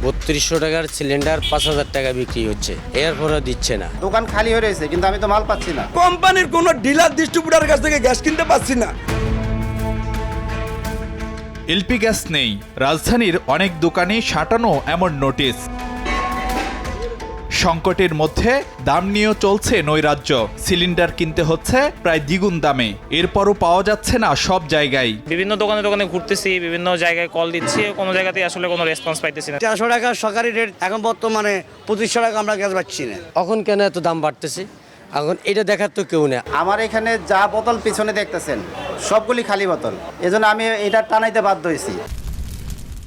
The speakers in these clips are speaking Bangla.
3200 টাকার সিলিন্ডার 5000 টাকা বিক্রি হচ্ছে, এরপরও দিচ্ছে না। দোকান খালি হয়ে রয়েছে, কিন্তু আমি তো মাল পাচ্ছি না। কোম্পানির কোনো ডিলার ডিস্ট্রিবিউটারের কাছ থেকে গ্যাস কিনতে পাচ্ছি না। এলপি গ্যাস নেই, রাজধানীর অনেক দোকানে সাঁটানো এমন নোটিশ। সংকটের মধ্যে দাম নিয়েও চলছে নৈরাজ্য। সিলিন্ডার কিনতে হচ্ছে প্রায় দ্বিগুণ দামে, এরপরও পাওয়া যাচ্ছে না সব জায়গায়। বিভিন্ন দোকানে দোকানে ঘুরতেছি, বিভিন্ন জায়গায় কল দিচ্ছি, কোনো জায়গাতেই আসলে কোনো রেসপন্স পাইতেছি না। 1300 টাকা সরকারি রেট, এখন বর্তমানে 2500 টাকা আমরা গ্যাস পাচ্ছি না। এখন কেন এত দাম বাড়তেছে? এখন এটা দেখার তো কেউ নেই। আমার এখানে যা বোতল পিছনে দেখতেছেন সবগুলি খালি বোতল, এজন্য আমি এটা টানাইতে বাধ্য হয়েছি।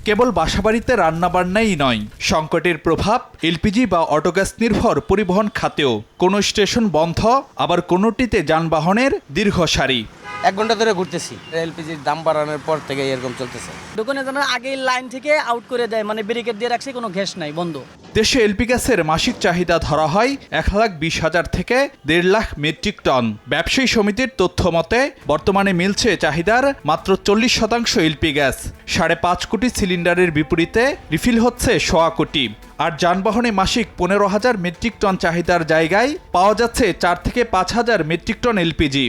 কেবল বাসাবাড়িতে রান্নাবান্নাই নয়, সংকটের প্রভাব এলপিজি বা অটোগ্যাস নির্ভর পরিবহন খাতেও। কোনো স্টেশন বন্ধ, আবার কোনোটিতে যানবাহনের দীর্ঘ সারি। 1 ঘন্টা ধরে ঘুরতেছি, এলপিজির দাম বাড়ানোর পর থেকে এরকম চলতেছে। দোকানে যেন আগে লাইন থেকে আউট করে দেয়, মানে ব্যারিকেড দিয়ে রাখছে, কোনো গ্যাস নাই, বন্ধ। দেশে এলপি গ্যাসের মাসিক চাহিদা ধরা হয় 1,20,000 থেকে 1.5 লাখ মেট্রিক টন। ব্যবসায়ী সমিতির তথ্য মতে বর্তমানে মিলছে চাহিদার মাত্র 40% এলপি গ্যাস। 5.5 কোটি সিলিন্ডারের বিপরীতে রিফিল হচ্ছে 1.25 কোটি। আর যানবাহনে মাসিক 15,000 মেট্রিক টন চাহিদার জায়গায় পাওয়া যাচ্ছে 4 থেকে 5,000 মেট্রিক টন এলপিজি।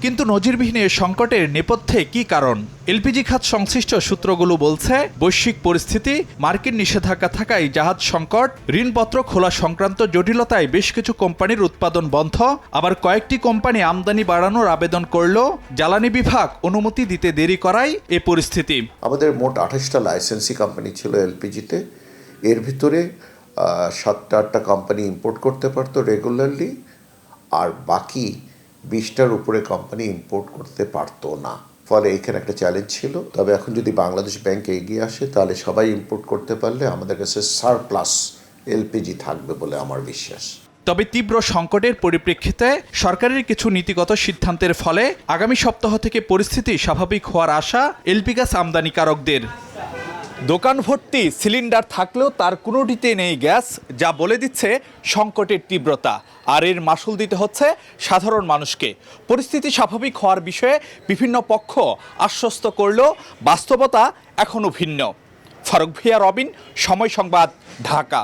কিন্তু নজিরবিহীন এ সংকটের নেপথ্যে কি কারণ? এলপিজি খাত সংশ্লিষ্ট সূত্রগুলো বলছে, বৈশ্বিক পরিস্থিতি, মার্কিন নিষেধাজ্ঞা থাকায় জাহাজ সংকট, ঋণপত্র খোলা সংক্রান্ত জটিলতায় বেশ কিছু কোম্পানির উৎপাদন বন্ধ। আবার কয়েকটি কোম্পানি আমদানি বাড়ানোর আবেদন করলেও জ্বালানি বিভাগ অনুমতি দিতে দেরি করায় এ পরিস্থিতি। আমাদের মোট 28টা লাইসেন্সি কোম্পানি ছিল এলপিজিতে। এর ভিতরে 7-8টা কোম্পানি ইম্পোর্ট করতে পারতো রেগুলারলি, আর বাকি 20টার উপরে কোম্পানি ইম্পোর্ট করতে পারতো না। ফলে এখানে একটা চ্যালেঞ্জ ছিল। তবে এখন যদি বাংলাদেশ ব্যাংক এগিয়ে আসে, তাহলে সবাই ইম্পোর্ট করতে পারলে আমাদের কাছে সারপ্লাস এলপিজি থাকবে বলে আমার বিশ্বাস। তবে তীব্র সংকটের পরিপ্রেক্ষিতে সরকারের কিছু নীতিগত সিদ্ধান্তের ফলে আগামী সপ্তাহ থেকে পরিস্থিতি স্বাভাবিক হওয়ার আশা এলপি গ্যাস আমদানিকারকদের। দোকান ভর্তি সিলিন্ডার থাকলেও তার কোনোটিতে নেই গ্যাস, যা বলে দিচ্ছে সংকটের তীব্রতা। আর এর মাসুল দিতে হচ্ছে সাধারণ মানুষকে। পরিস্থিতি স্বাভাবিক হওয়ার বিষয়ে বিভিন্ন পক্ষ আশ্বস্ত করলেও বাস্তবতা এখনও ভিন্ন। ফারুক ভিয়া, রবিন, সময় সংবাদ, ঢাকা।